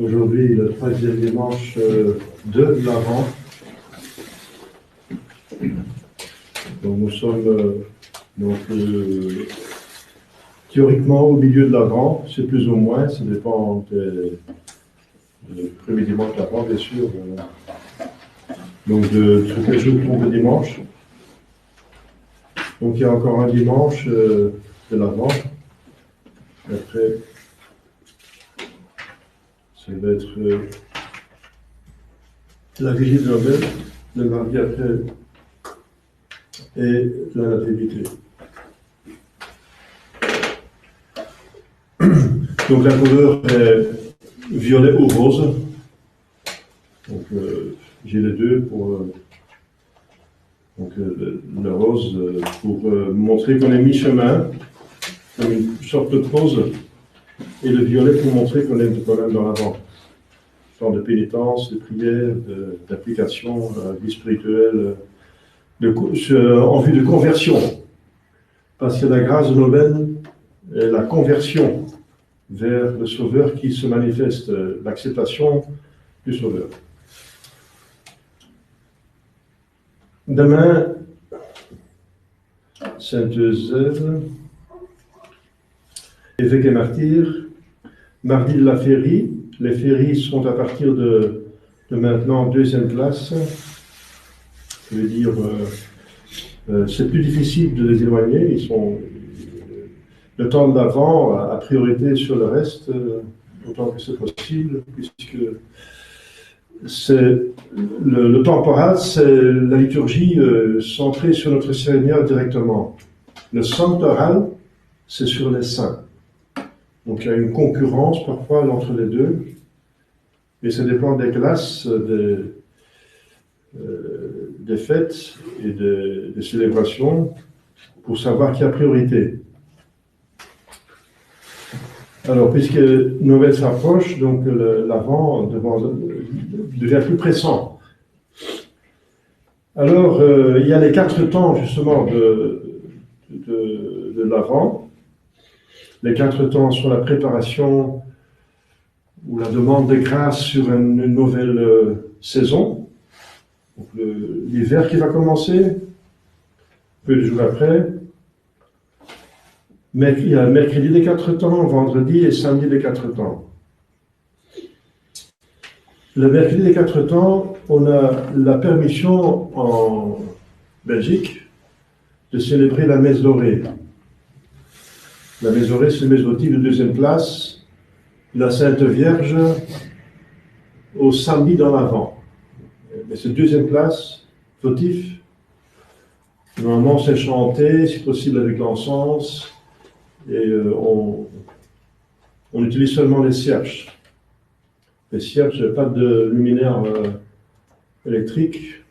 Aujourd'hui, le troisième dimanche de l'Avent. Donc nous sommes théoriquement au milieu de l'Avent, c'est plus ou moins, ça dépend du premier dimanche de l'Avent, bien sûr. Donc de quel jour tombe le dimanche. Donc il y a encore un dimanche de l'Avent. Après, ça va être la vigile de Noël, le mardi après, et la nativité. Donc la couleur est violet ou rose. Donc j'ai les deux pour le rose pour montrer qu'on est mi-chemin, comme une sorte de pause, et le violet pour montrer qu'on est quand même dans l'avant. Genre de pénitence, de prière, d'application à la vie spirituelle, en vue de conversion. Parce que la grâce de Noël est la conversion vers le Sauveur qui se manifeste, l'acceptation du Sauveur. Demain, Sainte Zève, évêque et martyr. Mardi de la féerie. Les féeries sont à partir de maintenant en deuxième classe. Je veux dire, c'est plus difficile de les éloigner. Le temps de l'Avent a priorité sur le reste, autant que c'est possible, puisque le temporal, c'est la liturgie centrée sur notre Seigneur directement. Le sanctoral, c'est sur les saints. Donc il y a une concurrence parfois entre les deux, et ça dépend des classes, des fêtes et des célébrations pour savoir qui a priorité. Alors, puisque Noël s'approche, donc l'Avent devient plus pressant. Alors, il y a les 4 temps, justement, de l'Avent. Les 4 temps sont la préparation ou la demande de grâce sur une nouvelle saison. Donc, l'hiver qui va commencer, peu de jours après. Il y a mercredi des 4 temps, vendredi et samedi des 4 temps. Le mercredi des 4 temps, on a la permission en Belgique de célébrer la messe dorée. La messe dorée, c'est une messe votive de deuxième classe, la Sainte Vierge au samedi dans l'Avent. Mais c'est deuxième classe, votif. Normalement, c'est chanté, si possible avec l'encens. Et on utilise seulement les cierges. Les cierges, pas de luminaire électrique,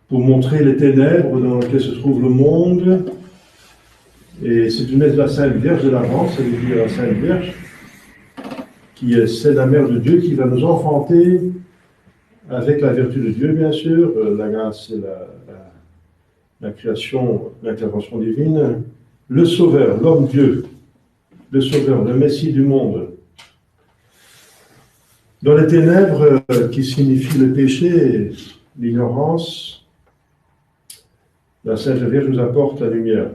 pour montrer les ténèbres dans lesquelles se trouve le monde. Et c'est une messe de la Sainte Vierge de l'Avent, ça veut dire la Sainte Vierge, c'est la Mère de Dieu qui va nous enfanter avec la vertu de Dieu, bien sûr, la grâce et la création, l'intervention divine. Le Sauveur, l'homme-Dieu, le Sauveur, le Messie du monde. Dans les ténèbres, qui signifient le péché, l'ignorance, la Sainte Vierge nous apporte la lumière,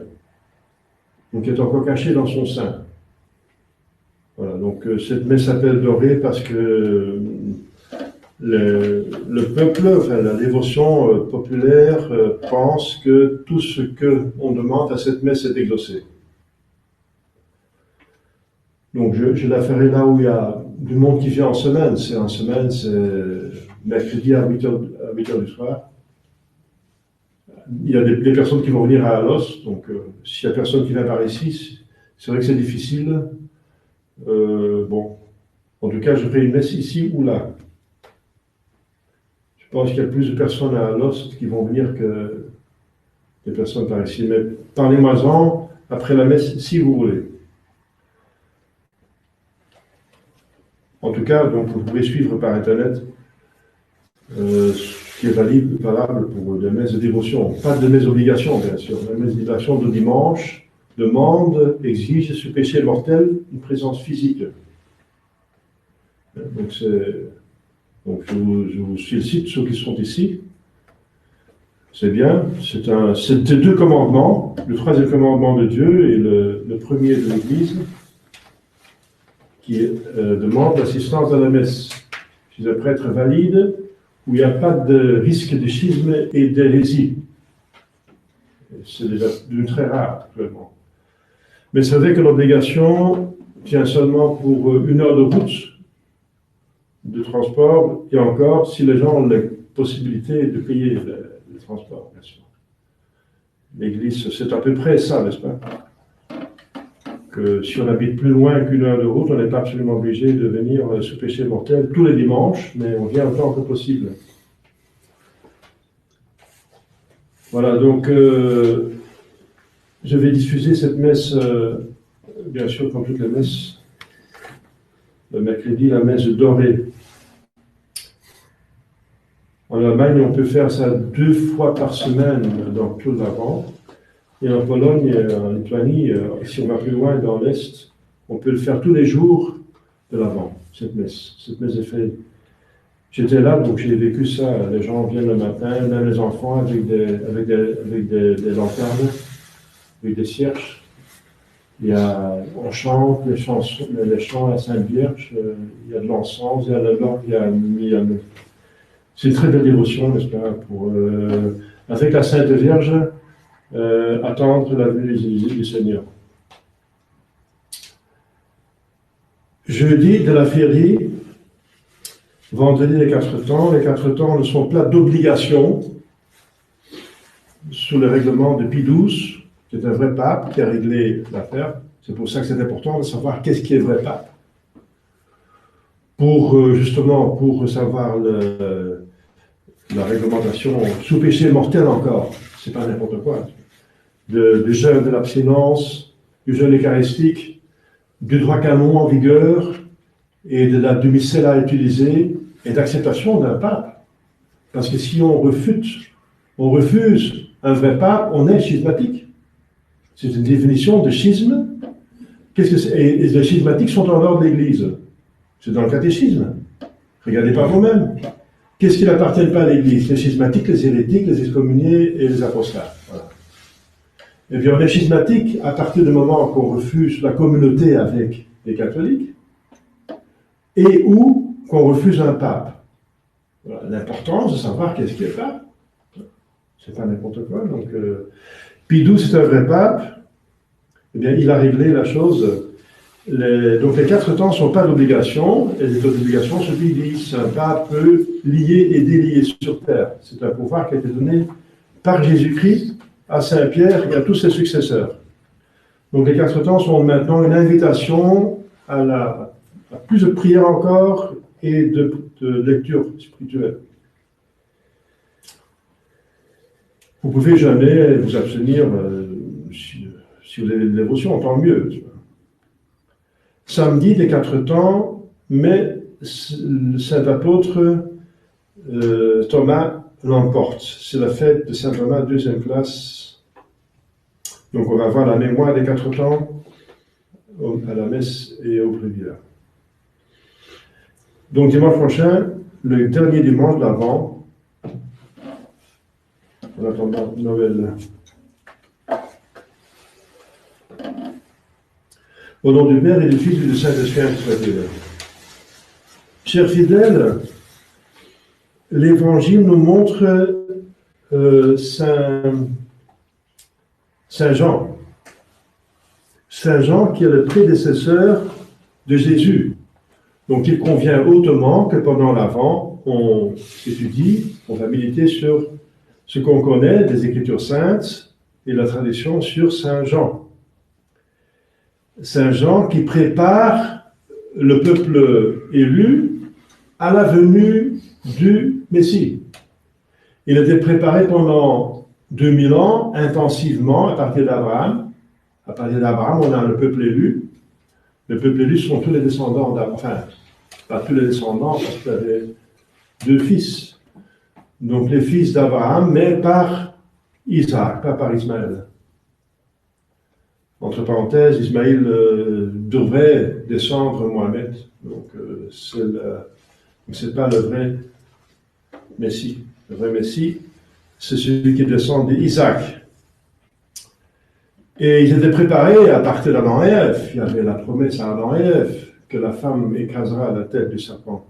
donc qui est encore cachée dans son sein. Voilà, donc cette messe s'appelle dorée parce que le peuple, enfin, la dévotion populaire pense que tout ce qu'on demande à cette messe est exaucé. Donc je la ferai là où il y a du monde qui vient en semaine. C'est mercredi à 8h du soir. Il y a des personnes qui vont venir à Alos, donc s'il n'y a personne qui vient par ici, c'est vrai que c'est difficile. En tout cas, je ferai une messe ici ou là. Je pense qu'il y a plus de personnes à Alost qui vont venir que des personnes par ici. Mais parlez-moi-en après la messe, si vous voulez. En tout cas, donc, vous pouvez suivre par Internet ce qui est valable pour des messes de dévotion. Pas de messes d'obligation, bien sûr. La messe de dévotion de dimanche demande, exige, ce péché mortel, une présence physique. Donc je vous félicite, ceux qui sont ici. C'est bien. C'est deux commandements. Le troisième commandement de Dieu et le premier de l'Église qui demande l'assistance à la messe. Je suis un prêtre valide où il n'y a pas de risque de schisme et d'hérésie. C'est déjà d'une très rare, actuellement. Mais c'est vrai que l'obligation tient seulement pour 1 heure de route de transport, et encore si les gens ont la possibilité de payer le transport, bien sûr. L'Église, c'est à peu près ça, n'est-ce pas? Que si on habite plus loin qu'1 heure de route, on n'est pas absolument obligé de venir sous péché mortel tous les dimanches, mais on vient autant que possible. Voilà, donc je vais diffuser cette messe, bien sûr, comme toutes les messes, le mercredi, la messe dorée. En Allemagne, on peut faire ça 2 fois par semaine dans tout l'Avent. Et en Pologne, en Lituanie, si on va plus loin dans l'Est, on peut le faire tous les jours de l'Avent, cette messe. Cette messe est faite. J'étais là, donc j'ai vécu ça. Les gens viennent le matin, même les enfants, avec des lanternes, avec des cierges. On chante les chants à Sainte-Vierge, il y a de l'encens, il y a de l'orgue, c'est une très belle dévotion, n'est-ce pas, avec la Sainte Vierge, attendre la venue du Seigneur. Jeudi de la féerie, vendredi des 4 temps. Les 4 temps ne sont pas d'obligation sous le règlement de Pie XII, qui est un vrai pape qui a réglé l'affaire. C'est pour ça que c'est important de savoir qu'est-ce qui est vrai pape. Justement, pour savoir la réglementation sous péché mortel encore, c'est pas n'importe quoi. Du jeûne de l'abstinence, du jeûne eucharistique, du droit canon en vigueur et du missel à utiliser et d'acceptation d'un pape. Parce que si on refuse un vrai pape, on est schismatique. C'est une définition de schisme. Qu'est-ce que c'est? Et les schismatiques sont en dehors de l'Église. C'est dans le catéchisme. Regardez par vous-même. Qu'est-ce qui n'appartient pas à l'Église? Les schismatiques, les hérétiques, les excommuniés et les apostats. Voilà. Et bien on est schismatique à partir du moment qu'on refuse la communauté avec les catholiques et ou qu'on refuse un pape. Voilà. L'importance de savoir qu'est-ce qui est pape. C'est pas n'importe quoi. Donc, Pie XII, c'est un vrai pape. Eh bien, il a réglé la chose. Donc, les 4 temps ne sont pas d'obligation, et les obligations, celui dit un pape peut lier et délier sur terre. C'est un pouvoir qui a été donné par Jésus-Christ à Saint-Pierre et à tous ses successeurs. Donc, les 4 temps sont maintenant une invitation à plus de prière encore et de lecture spirituelle. Vous pouvez jamais vous abstenir si vous avez des dévotions, tant mieux. Samedi des 4 temps, mais saint apôtre Thomas l'emporte. C'est la fête de saint Thomas, 2e classe. Donc on va voir la mémoire des 4 temps à la messe et au bréviaire. Donc dimanche prochain, le dernier dimanche de l'Avent, en attendant Noël. Au nom du Père et du Fils et du Saint-Esprit, chers fidèles, l'Évangile nous montre Saint Jean. Saint Jean qui est le prédécesseur de Jésus. Donc il convient hautement que pendant l'Avent, on étudie, on va méditer sur ce qu'on connaît des Écritures saintes et la tradition sur Saint Jean. Saint Jean qui prépare le peuple élu à la venue du Messie. Il a été préparé pendant 2000 ans, intensivement, à partir d'Abraham. À partir d'Abraham, on a le peuple élu. Le peuple élu sont tous les descendants d'Abraham. Enfin, pas tous les descendants, parce qu'il y avait 2 fils. Donc les fils d'Abraham, mais par Isaac, pas par Ismaël. Entre parenthèses, Ismaïl devrait descendre Mohamed. Donc, c'est pas le vrai Messie. Le vrai Messie, c'est celui qui descend d'Isaac. Et ils étaient préparés à partir d'Adam et Ève. Il y avait la promesse à Adam et Ève que la femme écrasera la tête du serpent.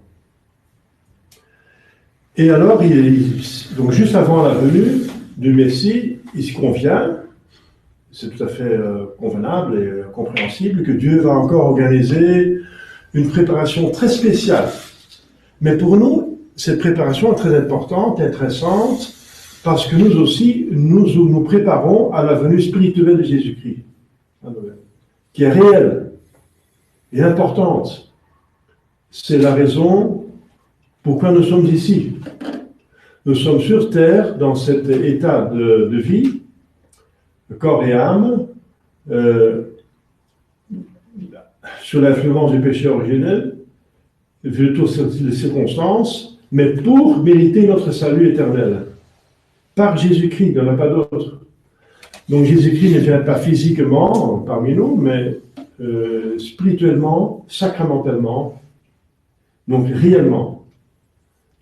Et alors, donc juste avant la venue du Messie, il se convient, c'est tout à fait convenable et compréhensible, que Dieu va encore organiser une préparation très spéciale. Mais pour nous, cette préparation est très importante, intéressante, parce que nous aussi, nous préparons à la venue spirituelle de Jésus-Christ, qui est réelle et importante. C'est la raison pourquoi nous sommes ici. Nous sommes sur terre, dans cet état de vie, corps et âme, sur l'influence du péché originel, vu toutes les circonstances, mais pour mériter notre salut éternel. Par Jésus-Christ, il n'y en a pas d'autre. Donc Jésus-Christ ne vient pas physiquement parmi nous, mais spirituellement, sacramentellement, donc réellement.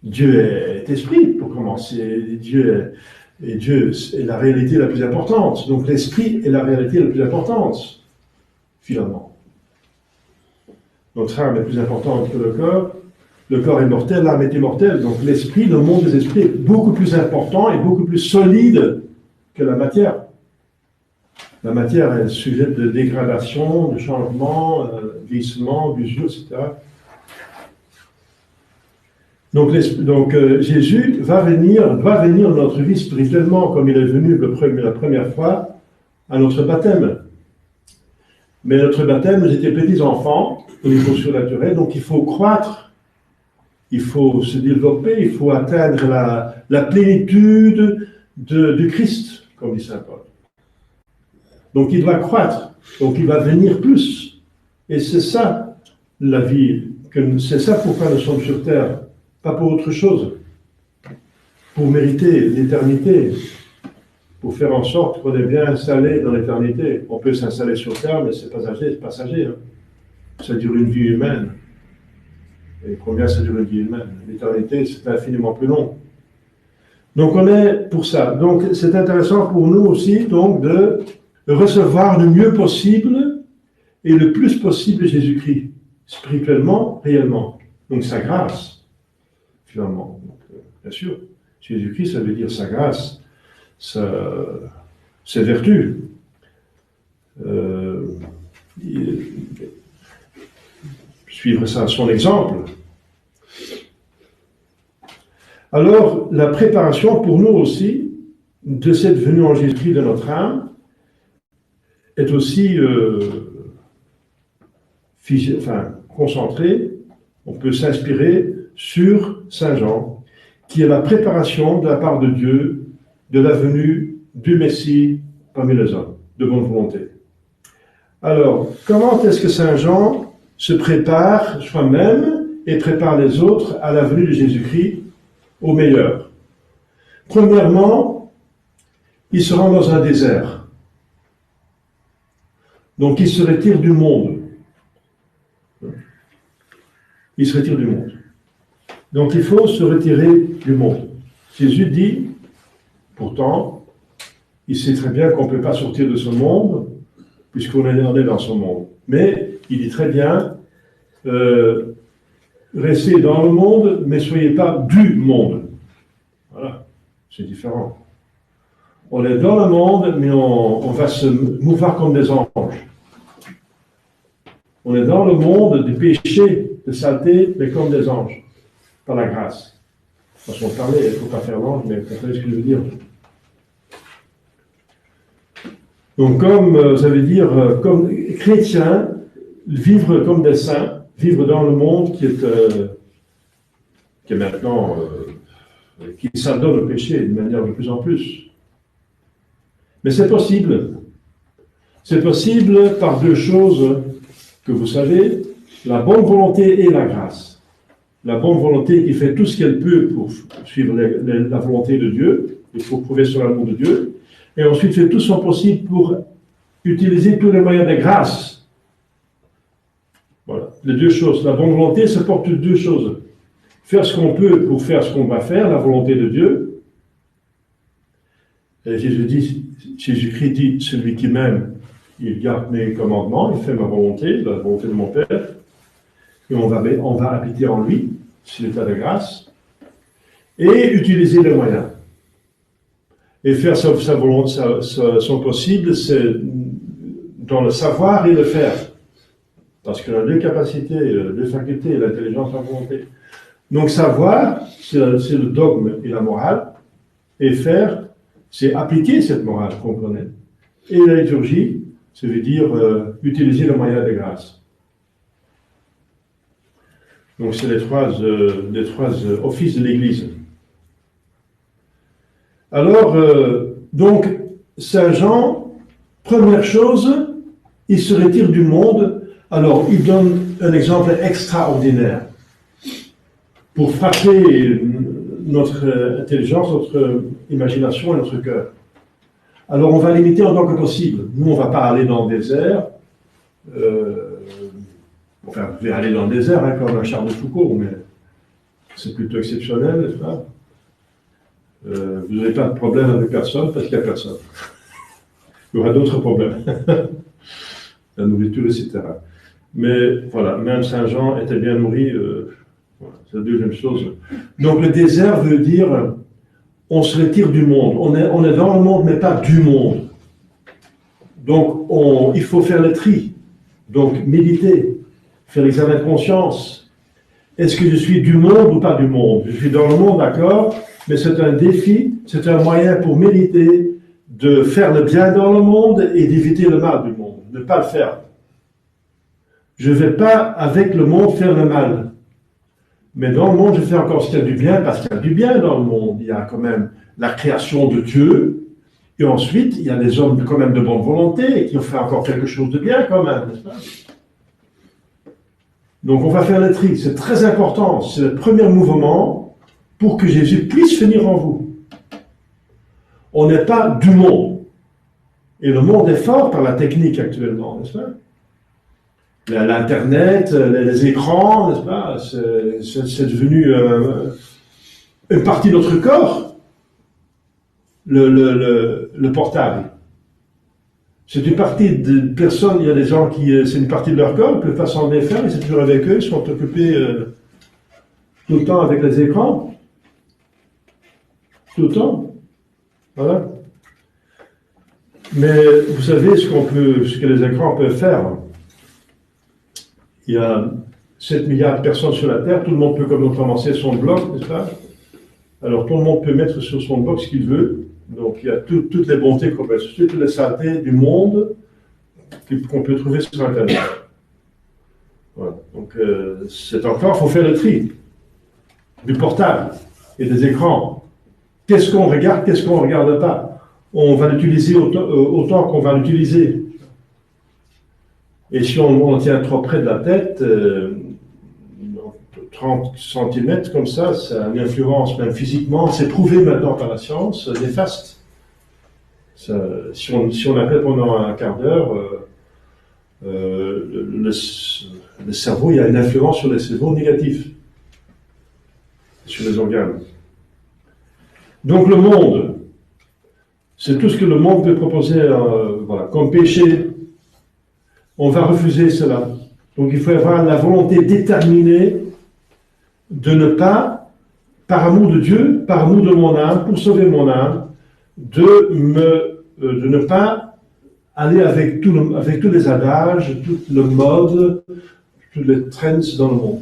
Dieu est esprit, pour commencer. Dieu est la réalité la plus importante. Donc l'esprit est la réalité la plus importante, finalement. Notre âme est plus importante que le corps. Le corps est mortel, l'âme est immortelle. Donc l'esprit, le monde des esprits, est beaucoup plus important et beaucoup plus solide que la matière. La matière est sujette de dégradation, de changement, glissement, d'usure, etc. Donc Jésus doit venir dans notre vie spirituellement, comme il est venu la première fois à notre baptême. Mais notre baptême, nous étions petits enfants au niveau surnaturel, donc il faut croître, il faut se développer, il faut atteindre la plénitude du Christ, comme dit saint Paul. Donc il doit croître, donc il va venir plus. Et c'est ça la vie, c'est ça pourquoi nous sommes sur terre. Pas pour autre chose, pour mériter l'éternité, pour faire en sorte qu'on est bien installé dans l'éternité. On peut s'installer sur terre, mais c'est passager. Hein. Ça dure une vie humaine. Et combien ça dure une vie humaine? L'éternité, c'est infiniment plus long. Donc on est pour ça. Donc c'est intéressant pour nous aussi donc, de recevoir le mieux possible et le plus possible Jésus-Christ, spirituellement, réellement. Donc sa grâce. Finalement. Donc, bien sûr, Jésus-Christ, ça veut dire sa grâce, ses vertus. Suivre son exemple. Alors, la préparation pour nous aussi, de cette venue en Jésus-Christ de notre âme, est aussi concentrée. On peut s'inspirer sur Saint Jean, qui est la préparation de la part de Dieu de la venue du Messie parmi les hommes, de bonne volonté. Alors, comment est-ce que Saint Jean se prépare soi-même et prépare les autres à la venue de Jésus-Christ au meilleur? Premièrement, il se rend dans un désert. Donc, il se retire du monde. Il se retire du monde. Donc il faut se retirer du monde. Jésus dit, pourtant, il sait très bien qu'on ne peut pas sortir de ce monde, puisqu'on est dans ce monde. Mais il dit très bien, restez dans le monde, mais ne soyez pas du monde. Voilà, c'est différent. On est dans le monde, mais on va se mouvoir comme des anges. On est dans le monde des péchés, de saleté, mais comme des anges. Par la grâce. Façon de parler, il ne faut pas faire l'ange, mais vous comprenez ce que je veux dire. Donc, ça veut dire, comme chrétien, vivre comme des saints, vivre dans le monde qui est maintenant, qui s'adonne au péché de manière de plus en plus. Mais c'est possible. C'est possible par deux choses que vous savez, la bonne volonté et la grâce. La bonne volonté qui fait tout ce qu'elle peut pour suivre la volonté de Dieu, et pour prouver sur l'amour de Dieu, et ensuite fait tout son possible pour utiliser tous les moyens de grâce. Voilà, les deux choses. La bonne volonté, ça porte deux choses. Faire ce qu'on peut pour faire ce qu'on va faire, la volonté de Dieu. Et Jésus-Christ dit, celui qui m'aime, il garde mes commandements, il fait ma volonté, la volonté de mon Père. Et on va habiter en lui, c'est l'état de grâce. Et utiliser les moyens. Et faire sa volonté, son possible, c'est dans le savoir et le faire. Parce qu'on a deux capacités, deux facultés, l'intelligence et la volonté. Donc savoir, c'est le dogme et la morale. Et faire, c'est appliquer cette morale qu'on connaît. Et la liturgie, ça veut dire utiliser le moyen de grâce. Donc c'est les trois offices de l'Église. Alors, donc, Saint Jean, première chose, il se retire du monde. Alors, il donne un exemple extraordinaire pour frapper notre intelligence, notre imagination et notre cœur. Alors, on va l'imiter en tant que possible. Nous, on ne va pas aller dans le désert. Enfin, vous pouvez aller dans le désert, hein, comme un Charles de Foucault, mais c'est plutôt exceptionnel, n'est-ce pas? Vous n'avez pas de problème avec personne parce qu'il n'y a personne. Il y aura d'autres problèmes. La nourriture, etc. Mais voilà, même Saint Jean était bien nourri. Voilà, c'est la deuxième chose. Donc le désert veut dire on se retire du monde. On est dans le monde, mais pas du monde. Donc il faut faire le tri. Donc méditer, faire l'examen de conscience. Est-ce que je suis du monde ou pas du monde? Je suis dans le monde, d'accord, mais c'est un défi, c'est un moyen pour méditer, de faire le bien dans le monde et d'éviter le mal du monde, ne pas le faire. Je ne vais pas avec le monde faire le mal. Mais dans le monde, je fais encore ce qu'il y a du bien, parce qu'il y a du bien dans le monde. Il y a quand même la création de Dieu, et ensuite, il y a des hommes quand même de bonne volonté, qui ont fait encore quelque chose de bien quand même, n'est-ce pas? Donc on va faire le tri, c'est très important, c'est le premier mouvement pour que Jésus puisse venir en vous. On n'est pas du monde. Et le monde est fort par la technique actuellement, n'est-ce pas? L'Internet, les écrans, n'est-ce pas? C'est devenu une partie de notre corps, le portable. C'est une partie de personnes, il y a des gens qui, c'est une partie de leur corps, ils ne peuvent pas s'en défaire, ils sont toujours avec eux, ils sont occupés tout le temps avec les écrans. Tout le temps. Voilà. Mais vous savez ce que les écrans peuvent faire. Il y a 7 milliards de personnes sur la Terre, tout le monde peut commencer son blog, n'est-ce pas? Alors tout le monde peut mettre sur son blog ce qu'il veut. Donc il y a toutes les bontés qu'on peut, toutes les saletés du monde qu'on peut trouver sur Internet. Voilà. Donc c'est encore, il faut faire le tri du portable et des écrans. Qu'est-ce qu'on regarde, qu'est-ce qu'on ne regarde pas? On va l'utiliser autant qu'on va l'utiliser. Et si on tient trop près de la tête, 30 cm comme ça a une influence même physiquement, c'est prouvé maintenant par la science, néfaste. Si on appelle pendant un quart d'heure, le cerveau, il y a une influence sur le cerveau négatif, sur les organes. Donc le monde, c'est tout ce que le monde peut proposer voilà, comme péché. On va refuser cela. Donc il faut avoir la volonté déterminée de ne pas, par amour de Dieu, par amour de mon âme, pour sauver mon âme, de ne pas aller avec tous les adages, tout le mode, tous les trends dans le monde.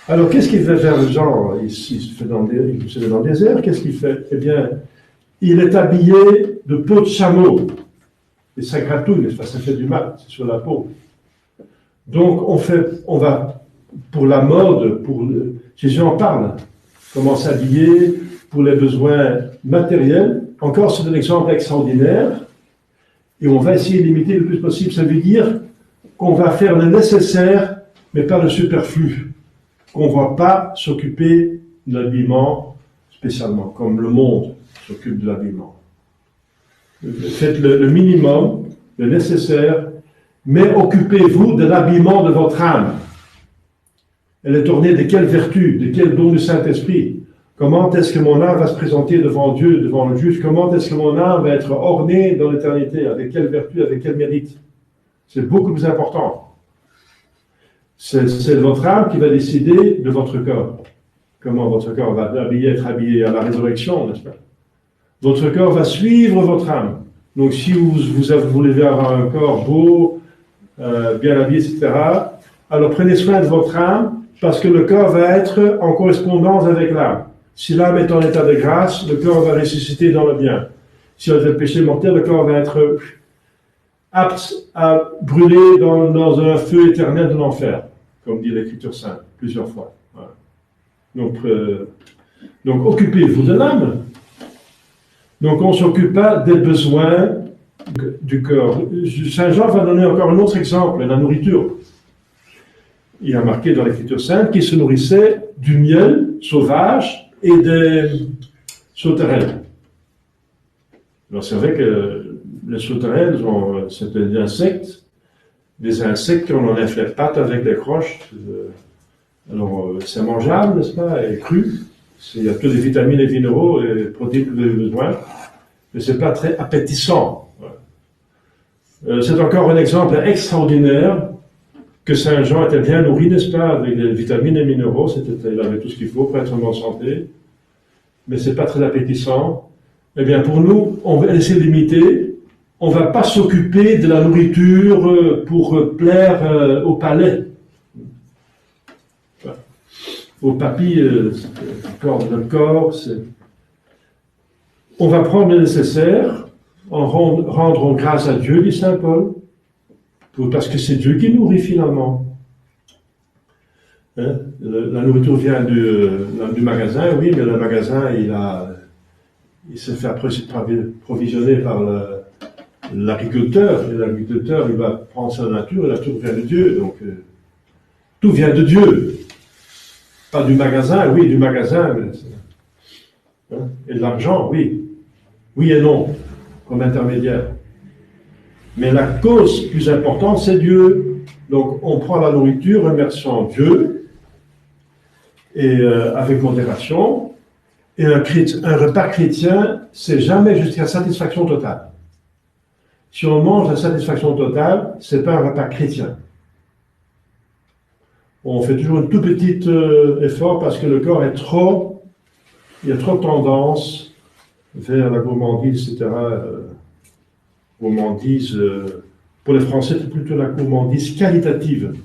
Alors qu'est-ce qu'il fait faire Jean? Il se fait dans le désert, qu'est-ce qu'il fait? Eh bien, il est habillé de peau de chameau. Et ça gratouille, ça fait du mal, c'est sur la peau. Donc on va pour la mode, Jésus en parle, comment s'habiller pour les besoins matériels. Encore, c'est un exemple extraordinaire, et on va essayer de limiter le plus possible. Ça veut dire qu'on va faire le nécessaire, mais pas le superflu. Qu'on ne va pas s'occuper de l'habillement spécialement, comme le monde s'occupe de l'habillement. Faites le minimum, le nécessaire, mais occupez-vous de l'habillement de votre âme. Elle est ornée de quelle vertu, de quel don du Saint-Esprit? Comment est-ce que mon âme va se présenter devant Dieu, devant le juge? Comment est-ce que mon âme va être ornée dans l'éternité? Avec quelle vertu, avec quel mérite? C'est beaucoup plus important. C'est votre âme qui va décider de votre corps. Comment votre corps va être habillé à la résurrection, n'est-ce pas? Votre corps va suivre votre âme. Donc si vous voulez avoir un corps beau, bien habillé, etc., alors prenez soin de votre âme, parce que le corps va être en correspondance avec l'âme. Si l'âme est en état de grâce, le corps va ressusciter dans le bien. Si elle a le péché mortel, le corps va être apte à brûler dans un feu éternel de l'enfer, comme dit l'Écriture sainte, plusieurs fois. Voilà. Donc occupez-vous de l'âme. Donc on ne s'occupe pas des besoins du corps. Saint Jean va donner encore un autre exemple, la nourriture. Il a marqué dans l'Écriture sainte qu'il se nourrissait du miel sauvage et des sauterelles. Alors c'est vrai que les sauterelles, c'est des insectes qu'on enlève les pattes avec des croches. Alors c'est mangeable, n'est-ce pas, et cru. Il y a toutes les vitamines et minéraux et protéines que vous avez besoin, mais c'est pas très appétissant. C'est encore un exemple extraordinaire que Saint Jean était bien nourri, n'est-ce pas, avec des vitamines et minéraux. Il avait tout ce qu'il faut pour être en bonne santé, mais c'est pas très appétissant. Eh bien, pour nous, on va essayer de limiter. On va pas s'occuper de la nourriture pour plaire au palais. Au papy, le corps, on va prendre le nécessaire, rendre grâce à Dieu, dit Saint Paul, parce que c'est Dieu qui nourrit finalement. Hein? La nourriture vient du magasin, oui, mais le magasin, il se fait provisionner par l'agriculteur, et l'agriculteur, il va prendre sa nature, et la nature vient de Dieu, donc tout vient de Dieu. Pas du magasin, oui, du magasin, et de l'argent, oui. Oui et non, comme intermédiaire. Mais la cause plus importante, c'est Dieu. Donc, on prend la nourriture, remerciant Dieu, et avec modération. Et un repas chrétien, c'est jamais jusqu'à satisfaction totale. Si on mange à satisfaction totale, c'est pas un repas chrétien. On fait toujours un tout petit effort parce que le corps il y a trop tendance vers la gourmandise, etc. Gourmandise, pour les Français, c'est plutôt la gourmandise qualitative,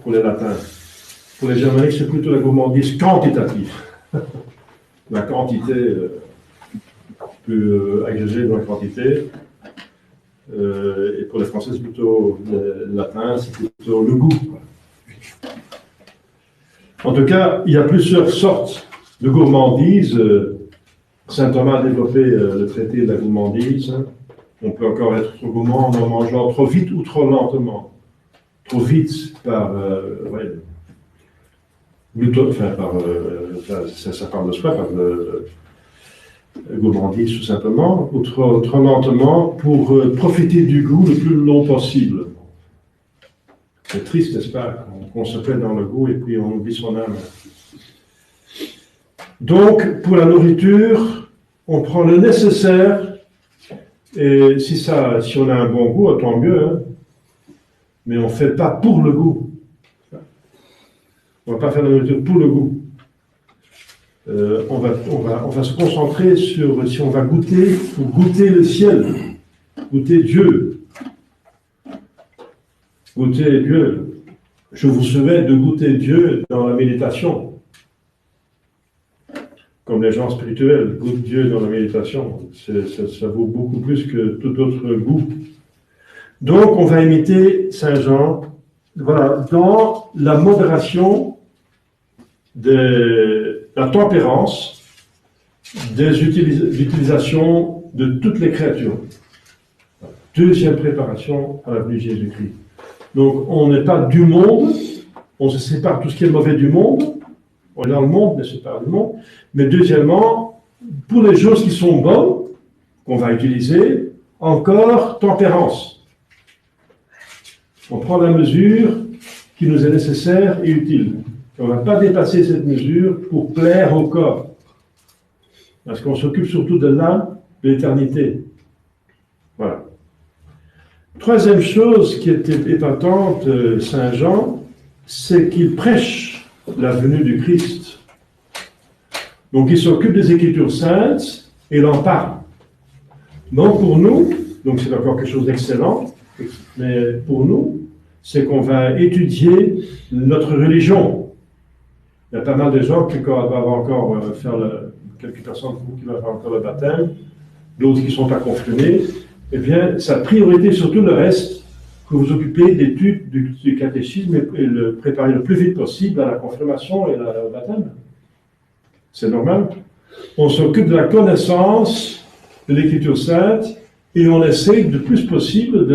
pour les Latins. Pour les Germaniques, c'est plutôt la gourmandise quantitative. La quantité, plus agrégée dans la quantité. Et pour les Français, c'est plutôt les Latins, c'est plutôt le goût. En tout cas, il y a plusieurs sortes de gourmandise. Saint Thomas a développé le traité de la gourmandise. On peut encore être trop gourmand en mangeant trop vite ou trop lentement. Trop vite par ça parle de soi, par gourmandise tout simplement, ou trop lentement pour profiter du goût le plus long possible. C'est triste, n'est-ce pas, qu'on se plaît dans le goût et puis on oublie son âme. Donc, pour la nourriture, on prend le nécessaire, et si on a un bon goût, tant mieux, hein, mais on ne fait pas pour le goût. On ne va pas faire la nourriture pour le goût. On va se concentrer sur, si on va goûter, pour goûter le ciel, goûter Dieu. Goûter Dieu. Je vous souhaite de goûter Dieu dans la méditation. Comme les gens spirituels goûtent Dieu dans la méditation. Ça vaut beaucoup plus que tout autre goût. Donc, on va imiter Saint Jean, voilà, dans la modération, la tempérance, des utilisations de toutes les créatures. Deuxième préparation à la venue de Jésus-Christ. Donc, on n'est pas du monde, on se sépare tout ce qui est mauvais du monde, on est dans le monde, mais c'est pas du monde. Mais deuxièmement, pour les choses qui sont bonnes, qu'on va utiliser, encore tempérance. On prend la mesure qui nous est nécessaire et utile. On ne va pas dépasser cette mesure pour plaire au corps. Parce qu'on s'occupe surtout de l'âme, de l'éternité. Voilà. Troisième chose qui était épatante, Saint Jean, c'est qu'il prêche la venue du Christ. Donc il s'occupe des Écritures saintes et il en parle. Non pour nous, donc c'est encore quelque chose d'excellent, mais pour nous, c'est qu'on va étudier notre religion. Il y a pas mal de gens qui doivent encore quelques personnes qui vont faire encore le baptême, d'autres qui ne sont pas confirmés. Eh bien, sa priorité sur tout le reste, que vous occupez d'études du catéchisme et le préparer le plus vite possible à la confirmation et au baptême. C'est normal. On s'occupe de la connaissance de l'Écriture sainte et on essaie le plus possible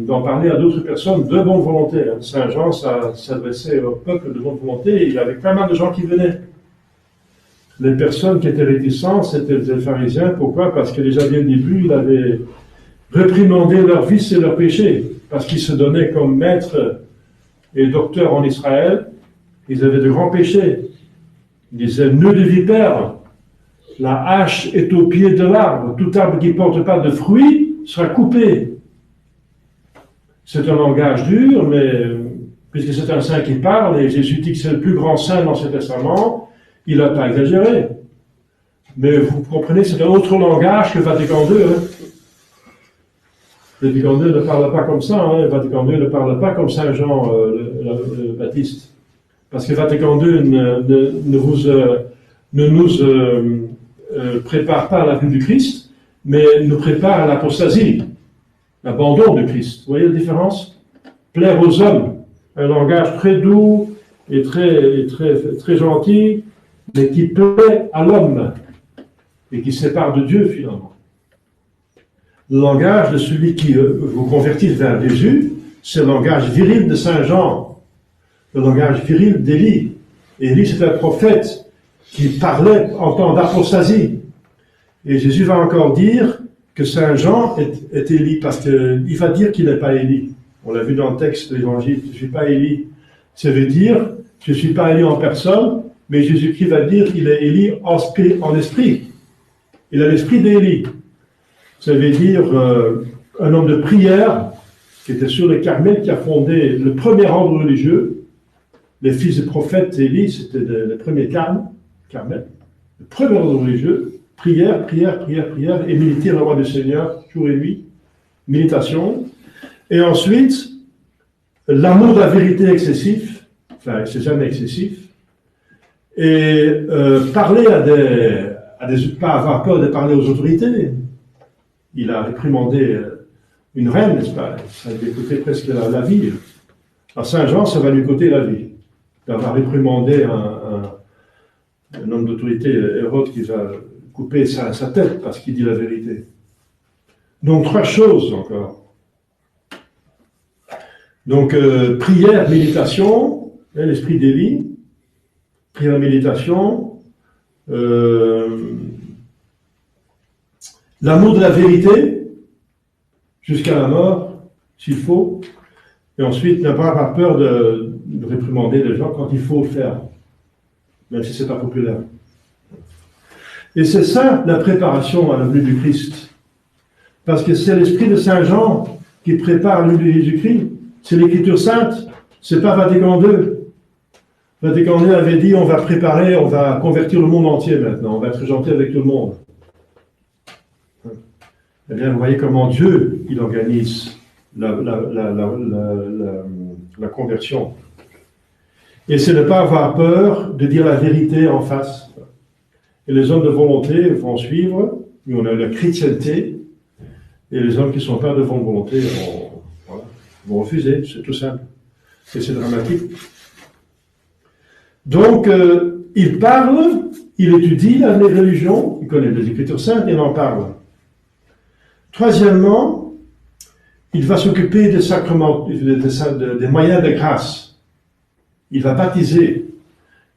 d'en parler à d'autres personnes de bonne volonté. Saint Jean s'adressait au peuple de bonne volonté et il y avait pas mal de gens qui venaient. Les personnes qui étaient réticentes, c'était les pharisiens. Pourquoi? Parce que déjà dès le début, il avait réprimandé leurs vices et leurs péchés, parce qu'ils se donnaient comme maîtres et docteurs en Israël. Ils avaient de grands péchés. Ils disaient, nœud de vipère, la hache est au pied de l'arbre, tout arbre qui ne porte pas de fruits sera coupé. C'est un langage dur, mais puisque c'est un saint qui parle, et Jésus dit que c'est le plus grand saint dans ce testament, il n'a pas exagéré. Mais vous comprenez, c'est un autre langage que Vatican II. Vatican II ne parle pas comme ça, Vatican II ne parle pas comme Saint Jean le Baptiste. Parce que Vatican II ne nous prépare pas à la venue du Christ, mais nous prépare à l'apostasie, l'abandon du Christ. Vous voyez la différence? Plaire aux hommes, un langage très doux et très gentil, mais qui plaît à l'homme et qui sépare de Dieu finalement. Le langage de celui qui vous convertit vers Jésus, c'est le langage viril de Saint Jean, le langage viril d'Élie. Élie, c'est un prophète qui parlait en temps d'apostasie. Et Jésus va encore dire que Saint Jean est Élie, parce qu'il va dire qu'il n'est pas Élie. On l'a vu dans le texte de l'Évangile, je ne suis pas Élie. Ça veut dire, je ne suis pas Élie en personne, mais Jésus-Christ va dire qu'il est Élie en esprit. Il a l'esprit d'Élie. Ça veut dire un homme de prière qui était sur le Carmel, qui a fondé le premier ordre religieux. Les fils des prophètes Élie, c'était les premiers Carmel. Le premier ordre religieux, prière, et méditer la loi du Seigneur jour et nuit, méditation. Et ensuite, l'amour de la vérité excessif, enfin, c'est jamais excessif, et parler pas avoir peur de parler aux autorités. Il a réprimandé une reine, n'est-ce pas? Ça lui coûtait presque la vie. À Saint-Jean, ça va lui coûter la vie. D'avoir réprimandé un homme d'autorité, Hérode, qui va couper sa tête parce qu'il dit la vérité. Donc, trois choses encore. Donc, prière, méditation, l'esprit d'Élie, prière, méditation, l'amour de la vérité, jusqu'à la mort, s'il faut, et ensuite ne pas avoir peur de réprimander les gens quand il faut le faire, même si ce n'est pas populaire. Et c'est ça la préparation à la venue du Christ, parce que c'est l'esprit de Saint Jean qui prépare la venue de Jésus-Christ, c'est l'Écriture sainte, c'est pas Vatican II. Vatican II avait dit on va convertir le monde entier maintenant, on va être gentil avec tout le monde. Eh bien, vous voyez comment Dieu, il organise la conversion. Et c'est ne pas avoir peur de dire la vérité en face. Et les hommes de volonté vont suivre, mais on a la chrétienté, et les hommes qui ne sont pas de bonne volonté vont refuser, c'est tout simple. Et c'est dramatique. Donc, il parle, il étudie les religions, il connaît les Écritures saintes, il en parle. Troisièmement, il va s'occuper des sacrements, des moyens de grâce. Il va baptiser,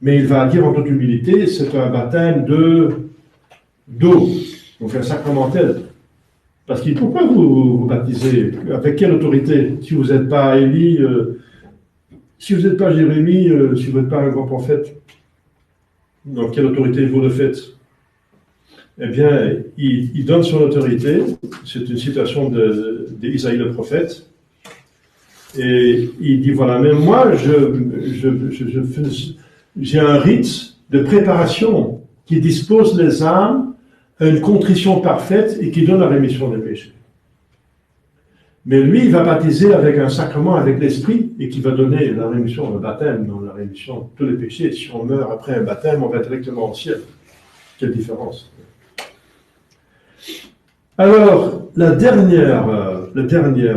mais il va dire en toute humilité, c'est un baptême d'eau, donc un sacramentel. Parce que pourquoi vous baptisez? Avec quelle autorité? Si vous n'êtes pas Élie, si vous n'êtes pas Jérémie, si vous n'êtes pas un grand prophète, dans quelle autorité vous le faites? Eh bien, il donne son autorité. C'est une citation d'Isaïe le prophète. Et il dit, voilà, même moi, j'ai un rite de préparation qui dispose les âmes à une contrition parfaite et qui donne la rémission des péchés. Mais lui, il va baptiser avec un sacrement, avec l'esprit, et qui va donner la rémission, le baptême, dans la rémission de tous les péchés. Si on meurt après un baptême, on va directement au ciel. Quelle différence! Alors, le dernier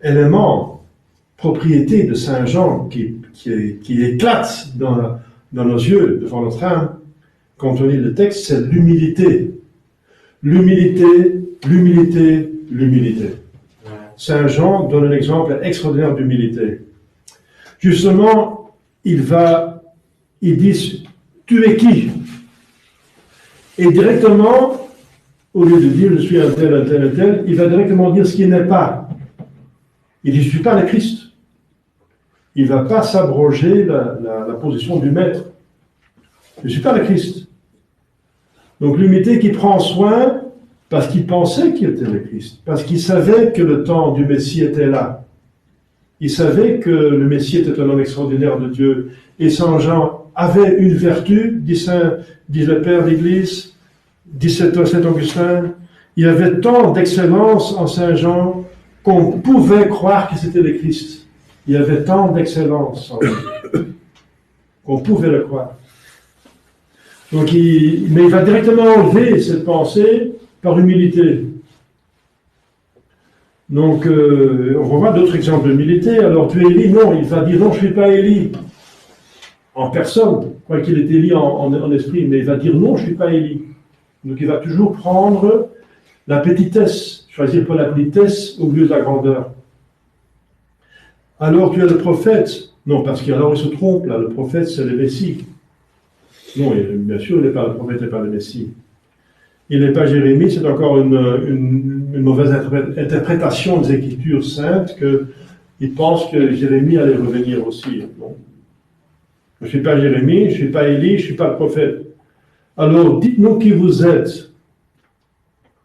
élément, propriété de Saint Jean qui éclate dans nos yeux, devant notre âme, quand on lit le texte, c'est l'humilité. L'humilité, l'humilité, l'humilité. Saint Jean donne un exemple extraordinaire d'humilité. Justement, il dit, tu es qui? Et directement, au lieu de dire je suis un tel, un tel, un tel, il va directement dire ce qu'il n'est pas. Il dit je ne suis pas le Christ. Il ne va pas s'abroger la position du maître. Je ne suis pas le Christ. Donc l'humilité qui prend soin parce qu'il pensait qu'il était le Christ, parce qu'il savait que le temps du Messie était là. Il savait que le Messie était un homme extraordinaire de Dieu. Et Saint Jean avait une vertu, dit le Père d'Église, dit Saint Augustin. Il y avait tant d'excellence en Saint Jean qu'on pouvait croire que c'était le Christ. Il y avait tant d'excellence en lui qu'on pouvait le croire. Donc mais il va directement enlever cette pensée par humilité. Donc, on va voir d'autres exemples d'humilité. Alors, tu es Élie? Non, il va dire non, je ne suis pas Élie. En personne, quoi qu'il est Élie en esprit, mais il va dire non, je ne suis pas Élie. Donc, il va toujours prendre la petitesse, choisir pour la petitesse au lieu de la grandeur. Alors, tu es le prophète? Non, parce qu'alors il se trompe, là, le prophète, c'est le Messie. Non, bien sûr, il n'est pas le prophète, il n'est pas le Messie. Il n'est pas Jérémie, c'est encore une mauvaise interprétation des Écritures saintes qu'il pense que Jérémie allait revenir aussi. Non. Je ne suis pas Jérémie, je ne suis pas Élie, je ne suis pas le prophète. Alors, dites-nous qui vous êtes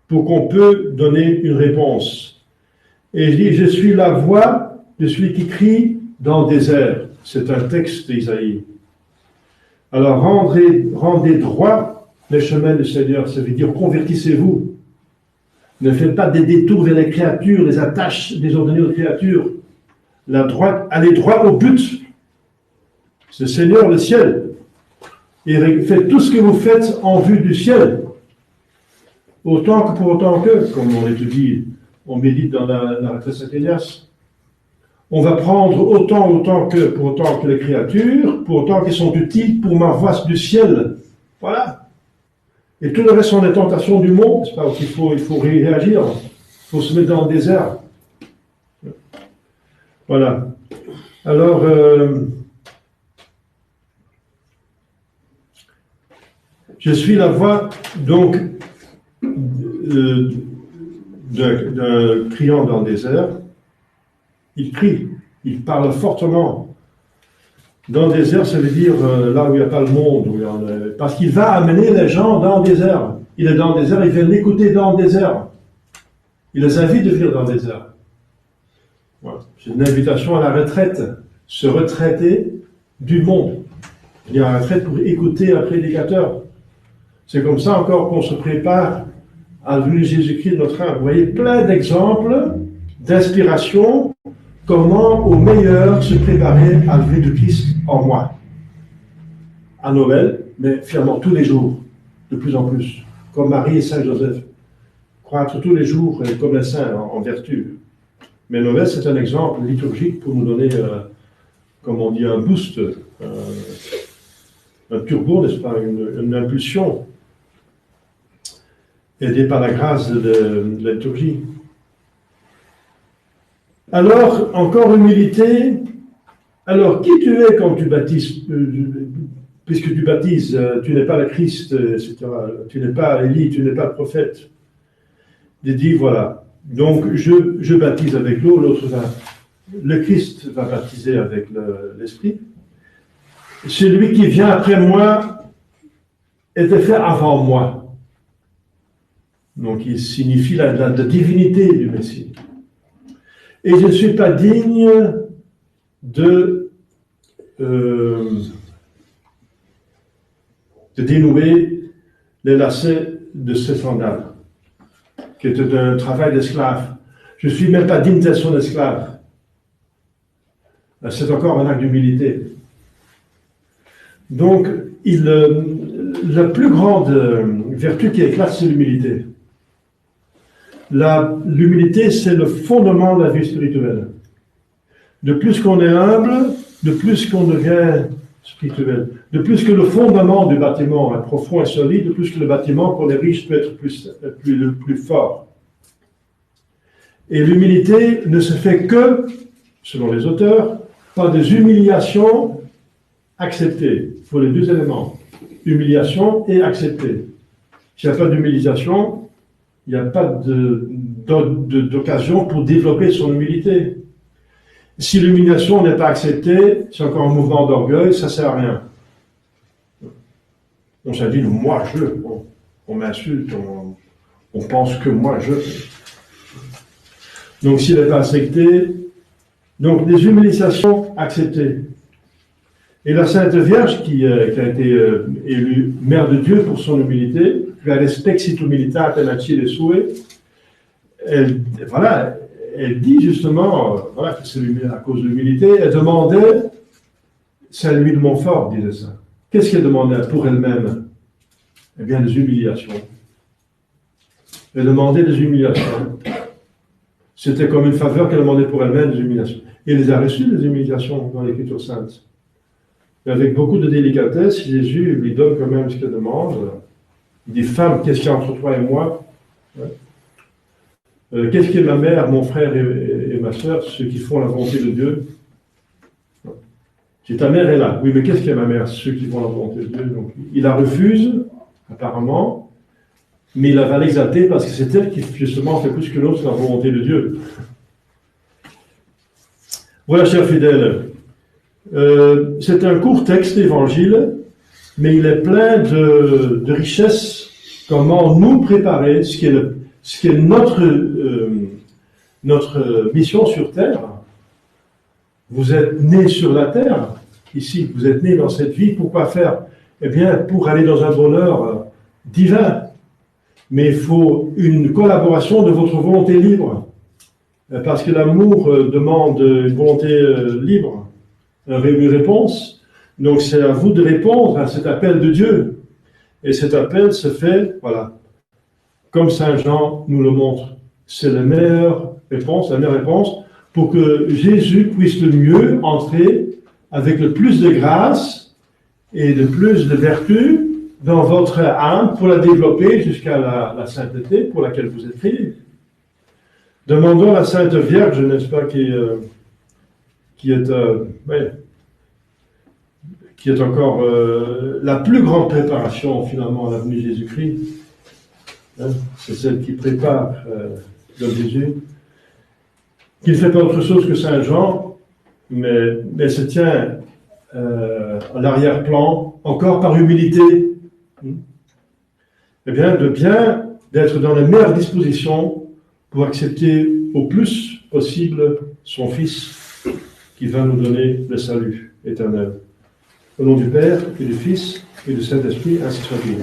pour qu'on peut donner une réponse. Et je dis, je suis la voix de celui qui crie dans le désert. C'est un texte d'Isaïe. Alors, rendez droit les chemins du Seigneur, ça veut dire convertissez-vous. Ne faites pas des détours vers les créatures, les attaches désordonnées aux créatures. Allez droit au but. C'est le Seigneur, le ciel. Et faites tout ce que vous faites en vue du ciel. Autant que pour autant que, comme on étudie, on médite dans la retraite Saint-Ignace. On va prendre autant que les créatures, pour autant qu'elles sont utiles pour ma voix du ciel. Voilà. Et tout le reste sont des tentations du monde, c'est pas qu'il faut réagir, il faut se mettre dans le désert. Voilà. Alors, je suis la voix, donc, d'un criant dans le désert. Il crie, il parle fortement. Dans le désert, ça veut dire là où il n'y a pas le monde. Parce qu'il va amener les gens dans le désert. Il est dans le désert, il vient l'écouter dans le désert. Il les invite de venir dans le désert. Voilà. C'est une invitation à la retraite. Se retraiter du monde. Venir à la retraite pour écouter un prédicateur. C'est comme ça encore qu'on se prépare à la venue de Jésus-Christ de notre âme. Vous voyez plein d'exemples d'inspiration. Comment, au meilleur, se préparer à la venue de Christ en moi. À Noël, mais finalement tous les jours, de plus en plus. Comme Marie et Saint Joseph. Croître tous les jours comme les saints en vertu. Mais Noël, c'est un exemple liturgique pour nous donner, comme on dit, un boost, un turbo, n'est-ce pas, une impulsion, aidé par la grâce de la liturgie. Alors, encore humilité. Alors, qui tu es quand tu baptises, puisque tu baptises, tu n'es pas le Christ, etc. Tu n'es pas Élie, tu n'es pas le prophète. Il dit, voilà, donc je baptise avec l'eau, le Christ va baptiser avec l'Esprit. Celui qui vient après moi était fait avant moi. Donc il signifie la divinité du Messie. Et je ne suis pas digne de dénouer les lacets de ses sandales, qui était un travail d'esclave. Je ne suis même pas digne d'être son esclave. C'est encore un acte d'humilité. Donc, la plus grande vertu qui éclate, c'est l'humilité. L'humilité, c'est le fondement de la vie spirituelle. De plus qu'on est humble, de plus qu'on devient spirituel. De plus que le fondement du bâtiment est profond et solide, de plus que le bâtiment, qu'on est riche, peut être plus fort. Et l'humilité ne se fait que, selon les auteurs, par des humiliations acceptées. Il faut les deux éléments, humiliation et accepter. S'il n'y a pas d'humiliation, il n'y a pas d'occasion pour développer son humilité. Si l'humiliation n'est pas acceptée, c'est encore un mouvement d'orgueil, ça ne sert à rien. On s'est dit, moi je, on m'insulte, on pense que moi je. Donc s'il n'est pas accepté, donc des humiliations acceptées. Et la Sainte Vierge, qui a été élue Mère de Dieu pour son humilité, respexit humilitate et sue, elle dit justement que c'est à cause de l'humilité. Elle demandait, Saint-Louis de Montfort disait ça. Qu'est-ce qu'elle demandait pour elle-même? Eh bien, des humiliations. Elle demandait des humiliations. C'était comme une faveur qu'elle demandait pour elle-même, des humiliations. Et elle les a reçues, des humiliations, dans l'Écriture sainte. Et avec beaucoup de délicatesse, Jésus lui donne quand même ce qu'elle demande. Il dit, femme, qu'est-ce qu'il y a entre toi et moi? Qu'est-ce qui est ma mère, mon frère et ma soeur, ceux qui font la volonté de Dieu? Si ta mère est là, oui, mais qu'est-ce qui est ma mère, ceux qui font la volonté de Dieu? Donc, il la refuse, apparemment, mais il la va l'exalter parce que c'est elle qui, justement, fait plus que l'autre la volonté de Dieu. Voilà, chers fidèles, c'est un court texte d'évangile, mais il est plein de richesses, comment nous préparer, ce qui est notre mission sur Terre. Vous êtes nés sur la Terre, ici, vous êtes nés dans cette vie, pourquoi faire? Eh bien, pour aller dans un bonheur divin. Mais il faut une collaboration de votre volonté libre. Parce que l'amour demande une volonté libre, une réponse. Donc c'est à vous de répondre à cet appel de Dieu. Et cet appel se fait, voilà, comme Saint Jean nous le montre. C'est la meilleure réponse pour que Jésus puisse le mieux entrer avec le plus de grâce et de plus de vertu dans votre âme pour la développer jusqu'à la sainteté pour laquelle vous êtes créés. Demandons à la Sainte Vierge, n'est-ce pas, qui est encore la plus grande préparation finalement à la venue de Jésus-Christ. C'est celle qui prépare l'homme Jésus, qui ne fait pas autre chose que Saint Jean, mais se tient à l'arrière-plan, encore par humilité. Eh bien, d'être dans les meilleures dispositions pour accepter au plus possible son Fils qui va nous donner le salut éternel. Au nom du Père, et du Fils, et du Saint-Esprit, ainsi soit-il.